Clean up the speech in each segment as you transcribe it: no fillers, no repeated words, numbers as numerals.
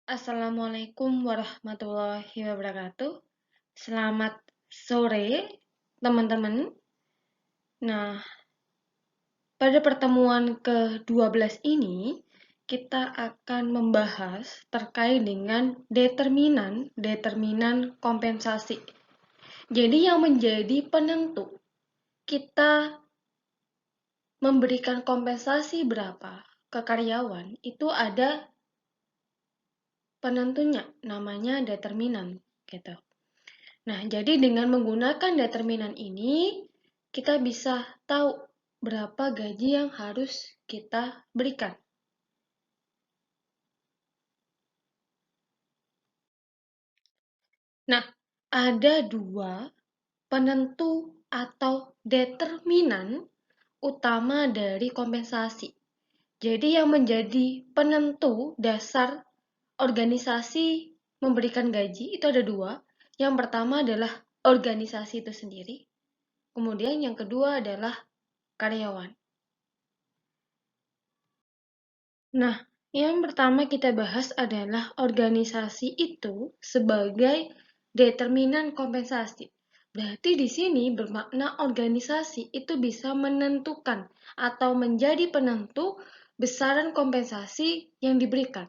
Assalamualaikum warahmatullahi wabarakatuh. Selamat sore, teman-teman. Nah, pada pertemuan ke-12 ini, kita akan membahas terkait dengan determinan kompensasi. Jadi, yang menjadi penentu kita memberikan kompensasi berapa ke karyawan, itu ada penentunya, namanya determinan, gitu. Nah, jadi dengan menggunakan determinan ini, kita bisa tahu berapa gaji yang harus kita berikan. Nah, ada dua penentu atau determinan utama dari kompensasi. Jadi yang menjadi penentu dasar organisasi memberikan gaji itu ada dua. Yang pertama adalah organisasi itu sendiri. Kemudian yang kedua adalah karyawan. Nah, yang pertama kita bahas adalah organisasi itu sebagai determinan kompensasi. Berarti di sini bermakna organisasi itu bisa menentukan atau menjadi penentu besaran kompensasi yang diberikan.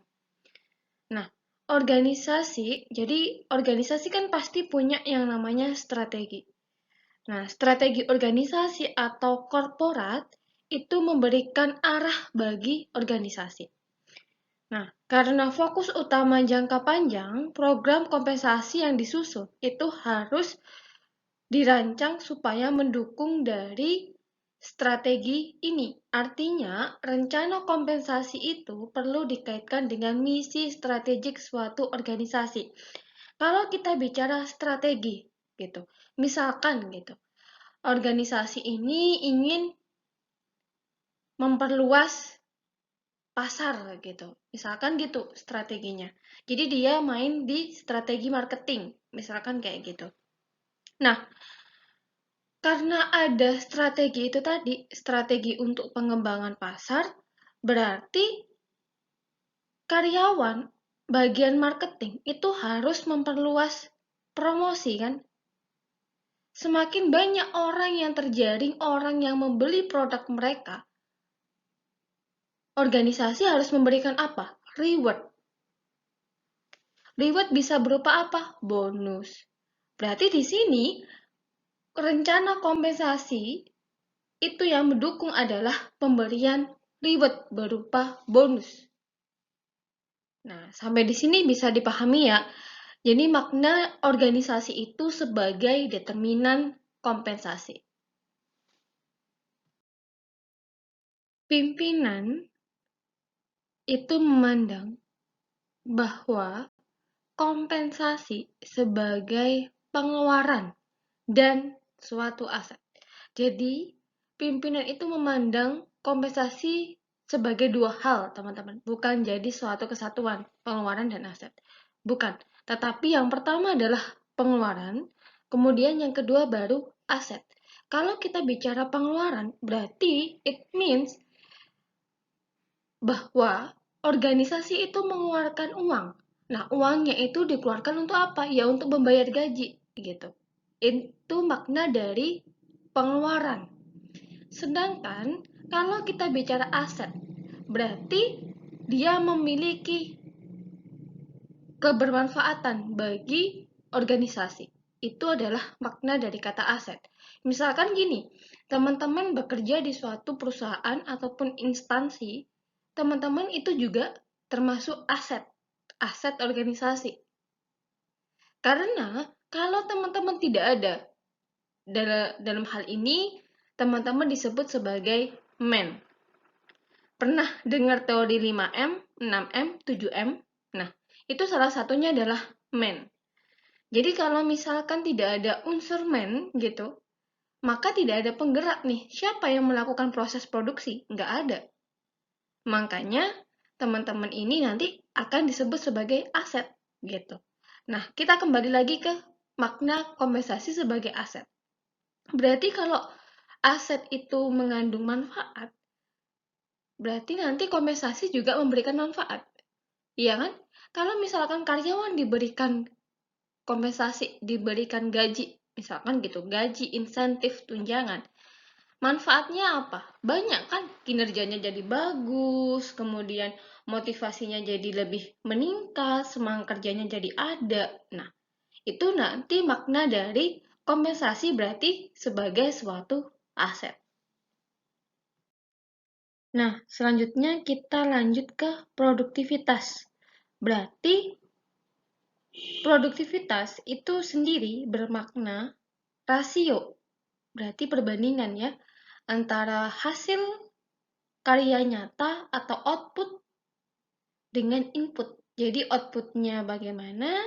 Nah, jadi organisasi kan pasti punya yang namanya strategi. Nah, strategi organisasi atau korporat itu memberikan arah bagi organisasi. Nah, karena fokus utama jangka panjang, program kompensasi yang disusun itu harus dirancang supaya mendukung dari strategi ini. Artinya, rencana kompensasi itu perlu dikaitkan dengan misi strategik suatu organisasi. Kalau kita bicara strategi, gitu, misalkan gitu, organisasi ini ingin memperluas pasar gitu. Misalkan gitu strateginya. Jadi dia main di strategi marketing, misalkan kayak gitu. Nah, karena ada strategi itu tadi, strategi untuk pengembangan pasar, berarti karyawan bagian marketing itu harus memperluas promosi kan? Semakin banyak orang yang terjaring, orang yang membeli produk mereka, organisasi harus memberikan apa? Reward. Reward bisa berupa apa? Bonus. Berarti di sini rencana kompensasi itu yang mendukung adalah pemberian reward berupa bonus. Nah, sampai di sini bisa dipahami ya. Jadi makna organisasi itu sebagai determinan kompensasi. Pimpinan itu memandang bahwa kompensasi sebagai pengeluaran dan suatu aset. Jadi, pimpinan itu memandang kompensasi sebagai dua hal, teman-teman. Bukan jadi suatu kesatuan, pengeluaran dan aset. Bukan. Tetapi yang pertama adalah pengeluaran, kemudian yang kedua baru aset. Kalau kita bicara pengeluaran, berarti it means bahwa organisasi itu mengeluarkan uang. Nah, uangnya itu dikeluarkan untuk apa? Ya, untuk membayar gaji, gitu. Itu makna dari pengeluaran. Sedangkan kalau kita bicara aset, berarti dia memiliki kebermanfaatan bagi organisasi. Itu adalah makna dari kata aset. Misalkan gini, teman-teman bekerja di suatu perusahaan ataupun instansi, teman-teman itu juga termasuk aset organisasi. Karena kalau teman-teman tidak ada dalam hal ini, teman-teman disebut sebagai man. Pernah dengar teori 5M, 6M, 7M? Nah, itu salah satunya adalah man. Jadi kalau misalkan tidak ada unsur man gitu, maka tidak ada penggerak nih. Siapa yang melakukan proses produksi? Nggak ada. Makanya teman-teman ini nanti akan disebut sebagai aset gitu. Nah, kita kembali lagi ke makna kompensasi sebagai aset. Berarti kalau aset itu mengandung manfaat, berarti nanti kompensasi juga memberikan manfaat. Iya kan? Kalau misalkan karyawan diberikan kompensasi, diberikan gaji, misalkan gitu, gaji, insentif, tunjangan, manfaatnya apa? Banyak kan, kinerjanya jadi bagus, kemudian motivasinya jadi lebih meningkat, semangat kerjanya jadi ada. Nah, itu nanti makna dari kompensasi berarti sebagai suatu aset. Nah, selanjutnya kita lanjut ke produktivitas. Berarti produktivitas itu sendiri bermakna rasio, berarti perbandingan ya, antara hasil karya nyata atau output dengan input. Jadi outputnya bagaimana,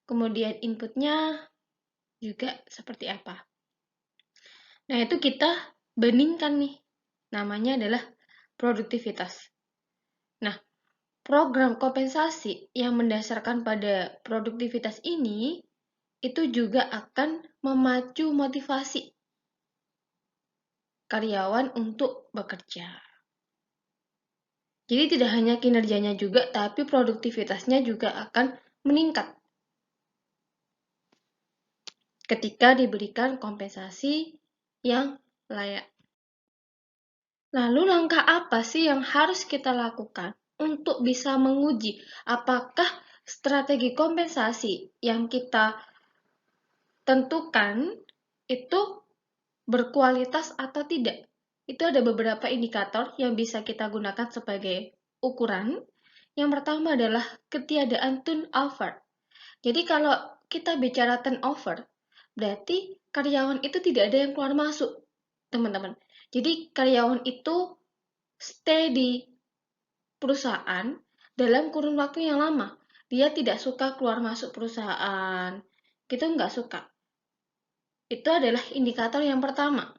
kemudian inputnya juga seperti apa. Nah, itu kita bandingkan nih. Namanya adalah produktivitas. Nah, program kompensasi yang mendasarkan pada produktivitas ini itu juga akan memacu motivasi karyawan untuk bekerja. Jadi tidak hanya kinerjanya juga, tapi produktivitasnya juga akan meningkat ketika diberikan kompensasi yang layak. Lalu langkah apa sih yang harus kita lakukan untuk bisa menguji apakah strategi kompensasi yang kita tentukan itu berkualitas atau tidak? Itu ada beberapa indikator yang bisa kita gunakan sebagai ukuran. Yang pertama adalah ketiadaan turnover. Jadi kalau kita bicara turnover, berarti karyawan itu tidak ada yang keluar masuk, teman-teman. Jadi karyawan itu stay di perusahaan dalam kurun waktu yang lama. Dia tidak suka keluar masuk perusahaan. Kita nggak suka. Itu adalah indikator yang pertama.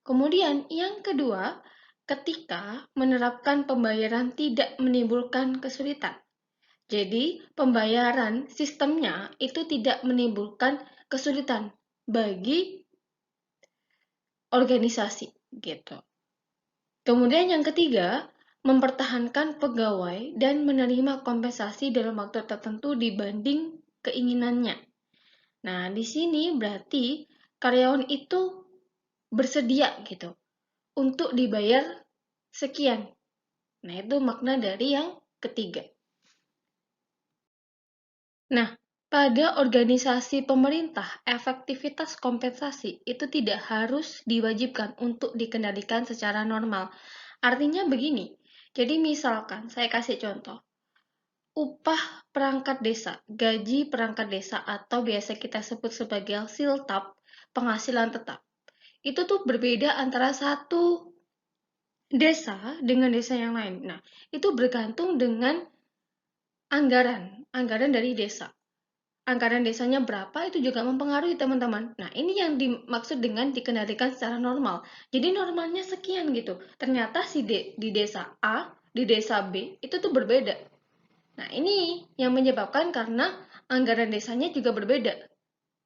Kemudian yang kedua, ketika menerapkan pembayaran tidak menimbulkan kesulitan. Jadi, pembayaran sistemnya itu tidak menimbulkan kesulitan bagi organisasi gitu. Kemudian yang ketiga, mempertahankan pegawai dan menerima kompensasi dalam waktu tertentu dibanding keinginannya. Nah, di sini berarti karyawan itu bersedia gitu untuk dibayar sekian. Nah, itu makna dari yang ketiga. Nah, pada organisasi pemerintah, efektivitas kompensasi itu tidak harus diwajibkan untuk dikendalikan secara normal. Artinya begini, jadi misalkan saya kasih contoh, upah perangkat desa, gaji perangkat desa atau biasa kita sebut sebagai siltap, penghasilan tetap. Itu tuh berbeda antara satu desa dengan desa yang lain. Nah, itu bergantung dengan anggaran dari desa. Anggaran desanya berapa itu juga mempengaruhi teman-teman. Nah, ini yang dimaksud dengan dikendalikan secara normal. Jadi normalnya sekian gitu. Ternyata di desa A, di desa B itu tuh berbeda. Nah, ini yang menyebabkan karena anggaran desanya juga berbeda.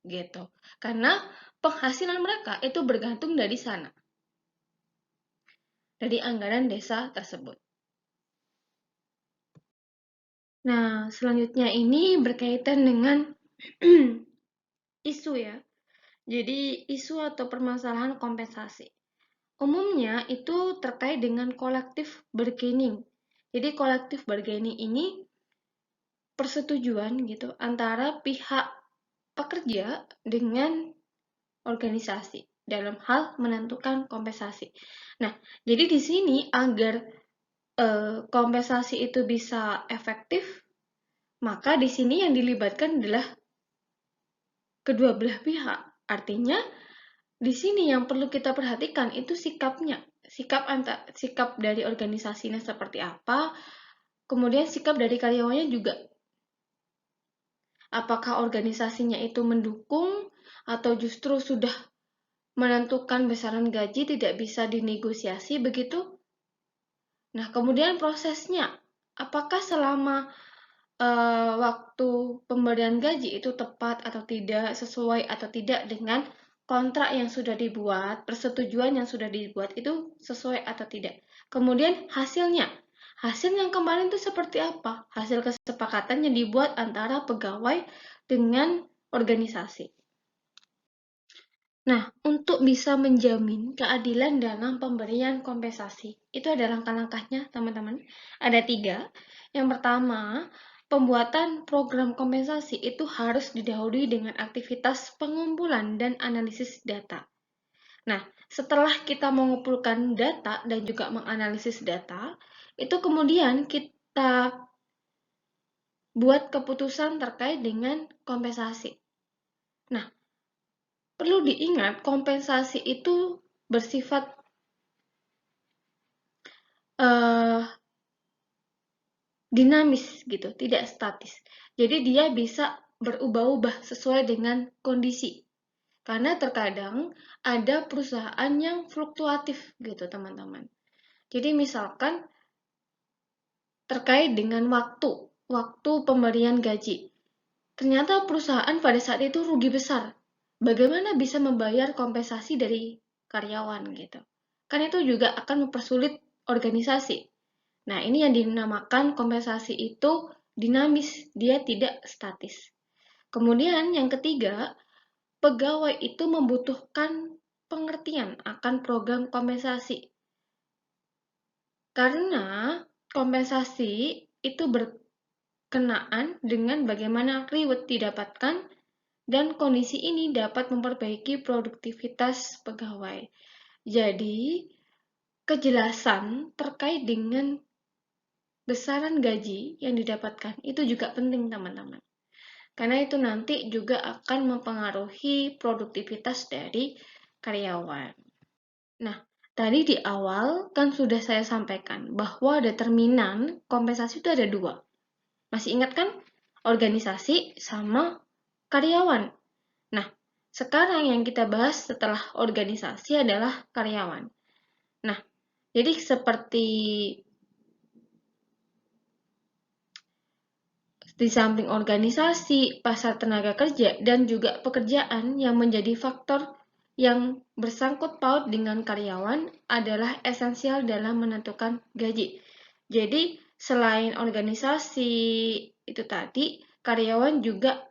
Gitu. Karena penghasilan mereka itu bergantung dari sana. Dari anggaran desa tersebut. Nah, selanjutnya ini berkaitan dengan isu ya. Jadi, isu atau permasalahan kompensasi. Umumnya itu terkait dengan collective bargaining. Jadi, collective bargaining ini persetujuan gitu antara pihak pekerja dengan organisasi dalam hal menentukan kompensasi. Nah, jadi di sini agar kompensasi itu bisa efektif, maka di sini yang dilibatkan adalah kedua belah pihak. Artinya di sini yang perlu kita perhatikan itu sikapnya, sikap dari organisasinya seperti apa, kemudian sikap dari karyawannya juga. Apakah organisasinya itu mendukung atau justru sudah menentukan besaran gaji tidak bisa dinegosiasi begitu? Nah, kemudian prosesnya, apakah selama waktu pemberian gaji itu tepat atau tidak, sesuai atau tidak dengan kontrak yang sudah dibuat, persetujuan yang sudah dibuat itu sesuai atau tidak. Kemudian hasilnya Hasil yang kemarin itu seperti apa? Hasil kesepakatan yang dibuat antara pegawai dengan organisasi. Nah, untuk bisa menjamin keadilan dalam pemberian kompensasi, itu ada langkah-langkahnya, teman-teman. Ada 3. Yang pertama, pembuatan program kompensasi itu harus didahului dengan aktivitas pengumpulan dan analisis data. Nah, setelah kita mengumpulkan data dan juga menganalisis data, itu kemudian kita buat keputusan terkait dengan kompensasi. Nah, perlu diingat kompensasi itu bersifat dinamis gitu, tidak statis. Jadi dia bisa berubah-ubah sesuai dengan kondisi. Karena terkadang ada perusahaan yang fluktuatif gitu, teman-teman. Jadi misalkan terkait dengan waktu pemberian gaji. Ternyata perusahaan pada saat itu rugi besar. Bagaimana bisa membayar kompensasi dari karyawan gitu. Kan itu juga akan mempersulit organisasi. Nah, ini yang dinamakan kompensasi itu dinamis, dia tidak statis. Kemudian yang ketiga, pegawai itu membutuhkan pengertian akan program kompensasi. Karena kompensasi itu berkenaan dengan bagaimana reward didapatkan dan kondisi ini dapat memperbaiki produktivitas pegawai. Jadi, kejelasan terkait dengan besaran gaji yang didapatkan itu juga penting, teman-teman. Karena itu nanti juga akan mempengaruhi produktivitas dari karyawan. Nah, tadi di awal kan sudah saya sampaikan bahwa determinan kompensasi itu ada 2. Masih ingat kan? Organisasi sama karyawan. Nah, sekarang yang kita bahas setelah organisasi adalah karyawan. Nah, jadi seperti di samping organisasi, pasar tenaga kerja, dan juga pekerjaan yang menjadi faktor yang bersangkut paut dengan karyawan adalah esensial dalam menentukan gaji. Jadi, selain organisasi itu tadi, karyawan juga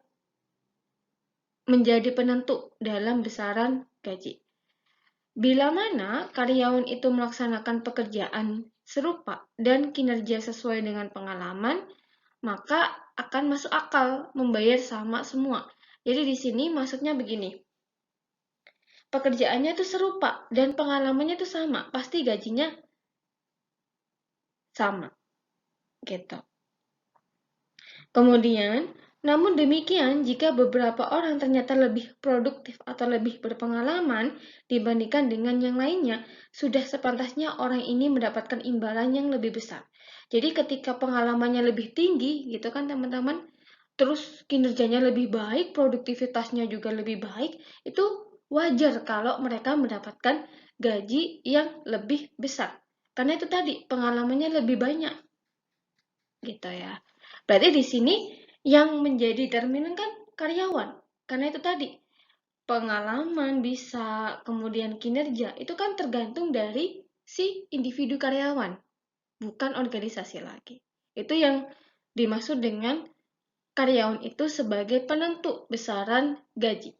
menjadi penentu dalam besaran gaji. Bila mana karyawan itu melaksanakan pekerjaan serupa dan kinerja sesuai dengan pengalaman, maka akan masuk akal membayar sama semua. Jadi di sini maksudnya begini. Pekerjaannya itu serupa dan pengalamannya itu sama, pasti gajinya sama. Gitu. Kemudian, namun demikian, jika beberapa orang ternyata lebih produktif atau lebih berpengalaman dibandingkan dengan yang lainnya, sudah sepantasnya orang ini mendapatkan imbalan yang lebih besar. Jadi ketika pengalamannya lebih tinggi, gitu kan teman-teman, terus kinerjanya lebih baik, produktivitasnya juga lebih baik, itu wajar kalau mereka mendapatkan gaji yang lebih besar. Karena itu tadi, pengalamannya lebih banyak. Gitu ya. Berarti di sini yang menjadi determinan kan karyawan. Karena itu tadi, pengalaman bisa, kemudian kinerja, itu kan tergantung dari si individu karyawan, bukan organisasi lagi. Itu yang dimaksud dengan karyawan itu sebagai penentu besaran gaji.